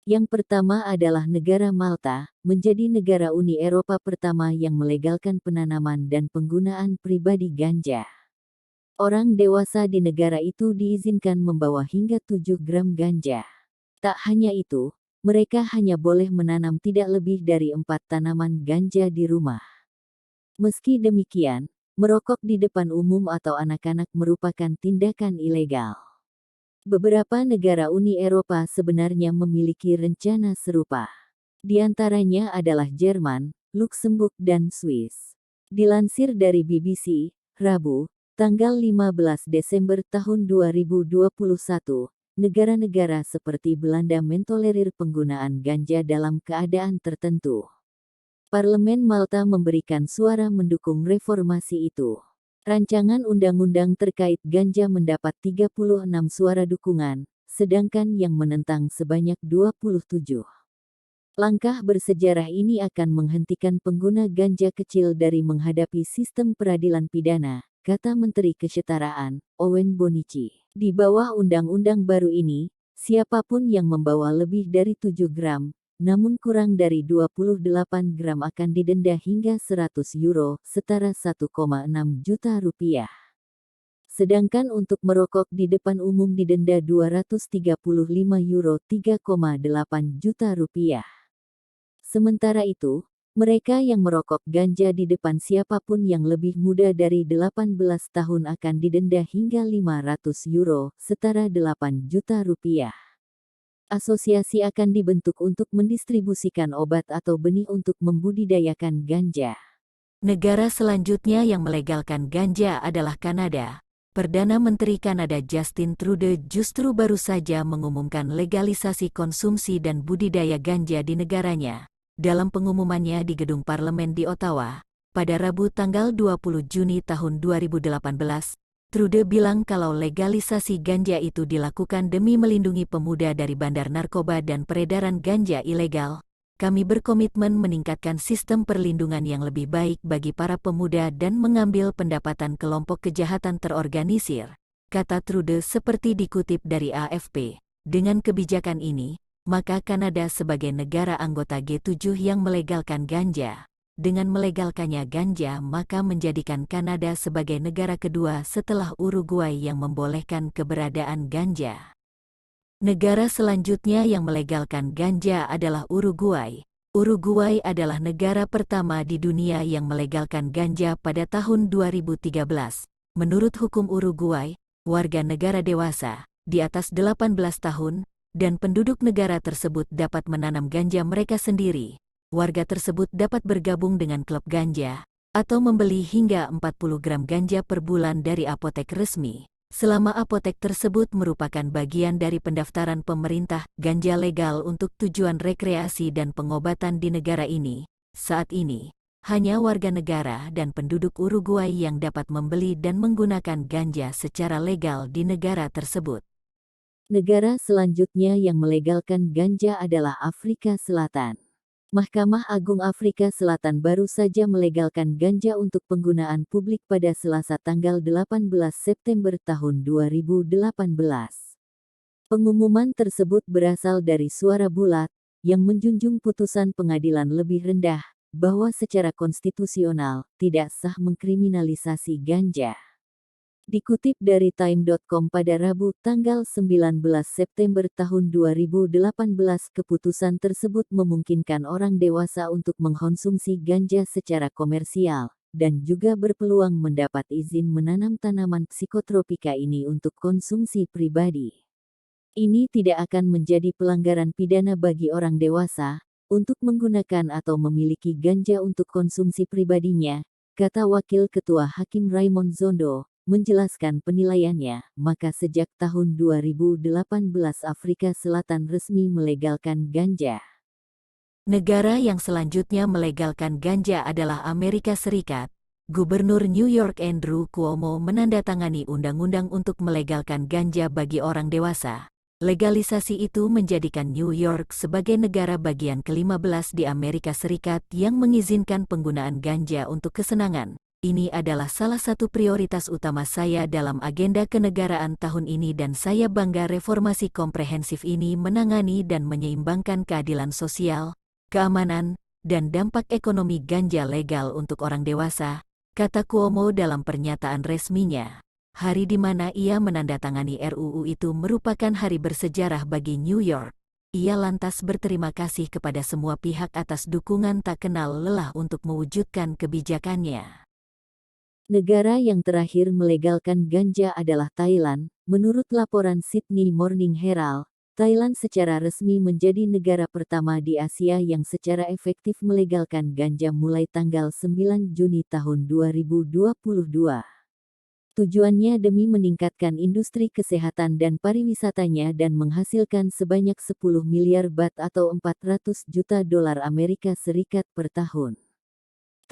Yang pertama adalah negara Malta, menjadi negara Uni Eropa pertama yang melegalkan penanaman dan penggunaan pribadi ganja. Orang dewasa di negara itu diizinkan membawa hingga 7 gram ganja. Tak hanya itu, mereka hanya boleh menanam tidak lebih dari 4 tanaman ganja di rumah. Meski demikian, merokok di depan umum atau anak-anak merupakan tindakan ilegal. Beberapa negara Uni Eropa sebenarnya memiliki rencana serupa. Di antaranya adalah Jerman, Luksemburg dan Swiss. Dilansir dari BBC, Rabu, tanggal 15 Desember tahun 2021, negara-negara seperti Belanda mentolerir penggunaan ganja dalam keadaan tertentu. Parlemen Malta memberikan suara mendukung reformasi itu. Rancangan undang-undang terkait ganja mendapat 36 suara dukungan, sedangkan yang menentang sebanyak 27. Langkah bersejarah ini akan menghentikan pengguna ganja kecil dari menghadapi sistem peradilan pidana, kata Menteri Kesetaraan, Owen Bonnici. Di bawah undang-undang baru ini, siapapun yang membawa lebih dari 7 gram, namun kurang dari 28 gram akan didenda hingga 100 euro, setara 1,6 juta rupiah. Sedangkan untuk merokok di depan umum didenda 235 euro, 3,8 juta rupiah. Sementara itu, mereka yang merokok ganja di depan siapapun yang lebih muda dari 18 tahun akan didenda hingga 500 euro, setara 8 juta rupiah. Asosiasi akan dibentuk untuk mendistribusikan obat atau benih untuk membudidayakan ganja. Negara selanjutnya yang melegalkan ganja adalah Kanada. Perdana Menteri Kanada Justin Trudeau justru baru saja mengumumkan legalisasi konsumsi dan budidaya ganja di negaranya. Dalam pengumumannya di gedung parlemen di Ottawa, pada Rabu tanggal 20 Juni tahun 2018, Trudeau bilang kalau legalisasi ganja itu dilakukan demi melindungi pemuda dari bandar narkoba dan peredaran ganja ilegal. Kami berkomitmen meningkatkan sistem perlindungan yang lebih baik bagi para pemuda dan mengambil pendapatan kelompok kejahatan terorganisir, kata Trudeau seperti dikutip dari AFP. Dengan kebijakan ini, maka Kanada sebagai negara anggota G7 yang melegalkan ganja. Dengan melegalkannya ganja maka menjadikan Kanada sebagai negara kedua setelah Uruguay yang membolehkan keberadaan ganja. Negara selanjutnya yang melegalkan ganja adalah Uruguay. Uruguay adalah negara pertama di dunia yang melegalkan ganja pada tahun 2013. Menurut hukum Uruguay, warga negara dewasa, di atas 18 tahun, dan penduduk negara tersebut dapat menanam ganja mereka sendiri. Warga tersebut dapat bergabung dengan klub ganja, atau membeli hingga 40 gram ganja per bulan dari apotek resmi. Selama apotek tersebut merupakan bagian dari pendaftaran pemerintah ganja legal untuk tujuan rekreasi dan pengobatan di negara ini, saat ini, hanya warga negara dan penduduk Uruguay yang dapat membeli dan menggunakan ganja secara legal di negara tersebut. Negara selanjutnya yang melegalkan ganja adalah Afrika Selatan. Mahkamah Agung Afrika Selatan baru saja melegalkan ganja untuk penggunaan publik pada Selasa tanggal 18 September tahun 2018. Pengumuman tersebut berasal dari suara bulat, yang menjunjung putusan pengadilan lebih rendah, bahwa secara konstitusional, tidak sah mengkriminalisasi ganja. Dikutip dari Time.com pada Rabu tanggal 19 September tahun 2018, keputusan tersebut memungkinkan orang dewasa untuk mengkonsumsi ganja secara komersial, dan juga berpeluang mendapat izin menanam tanaman psikotropika ini untuk konsumsi pribadi. Ini tidak akan menjadi pelanggaran pidana bagi orang dewasa, untuk menggunakan atau memiliki ganja untuk konsumsi pribadinya, kata Wakil Ketua Hakim Raymond Zondo, menjelaskan penilaiannya, maka sejak tahun 2018 Afrika Selatan resmi melegalkan ganja. Negara yang selanjutnya melegalkan ganja adalah Amerika Serikat. Gubernur New York Andrew Cuomo menandatangani undang-undang untuk melegalkan ganja bagi orang dewasa. Legalisasi itu menjadikan New York sebagai negara bagian ke-15 di Amerika Serikat yang mengizinkan penggunaan ganja untuk kesenangan, Ini adalah salah satu prioritas utama saya dalam agenda kenegaraan tahun ini dan saya bangga reformasi komprehensif ini menangani dan menyeimbangkan keadilan sosial, keamanan, dan dampak ekonomi ganja legal untuk orang dewasa, kata Cuomo dalam pernyataan resminya. Hari di mana ia menandatangani RUU itu merupakan hari bersejarah bagi New York. Ia lantas berterima kasih kepada semua pihak atas dukungan tak kenal lelah untuk mewujudkan kebijakannya. Negara yang terakhir melegalkan ganja adalah Thailand. Menurut laporan Sydney Morning Herald, Thailand secara resmi menjadi negara pertama di Asia yang secara efektif melegalkan ganja mulai tanggal 9 Juni tahun 2022. Tujuannya demi meningkatkan industri kesehatan dan pariwisatanya dan menghasilkan sebanyak 10 miliar baht atau 400 juta dolar Amerika Serikat per tahun.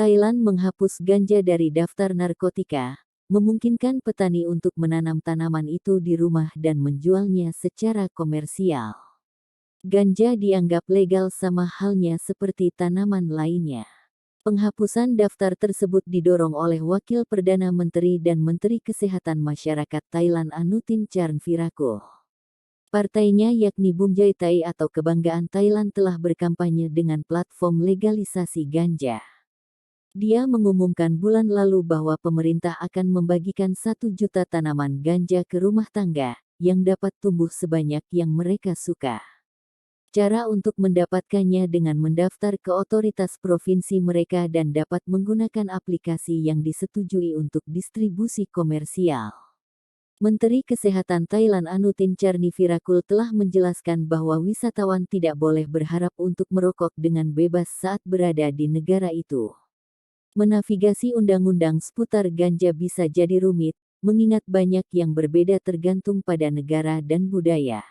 Thailand menghapus ganja dari daftar narkotika, memungkinkan petani untuk menanam tanaman itu di rumah dan menjualnya secara komersial. Ganja dianggap legal sama halnya seperti tanaman lainnya. Penghapusan daftar tersebut didorong oleh Wakil Perdana Menteri dan Menteri Kesehatan Masyarakat Thailand Anutin Charnvirakul. Partainya yakni Bumjai Thai atau Kebanggaan Thailand telah berkampanye dengan platform legalisasi ganja. Dia mengumumkan bulan lalu bahwa pemerintah akan membagikan 1 juta tanaman ganja ke rumah tangga, yang dapat tumbuh sebanyak yang mereka suka. Cara untuk mendapatkannya dengan mendaftar ke otoritas provinsi mereka dan dapat menggunakan aplikasi yang disetujui untuk distribusi komersial. Menteri Kesehatan Thailand Anutin Charnvirakul telah menjelaskan bahwa wisatawan tidak boleh berharap untuk merokok dengan bebas saat berada di negara itu. Menavigasi undang-undang seputar ganja bisa jadi rumit, mengingat banyak yang berbeda tergantung pada negara dan budaya.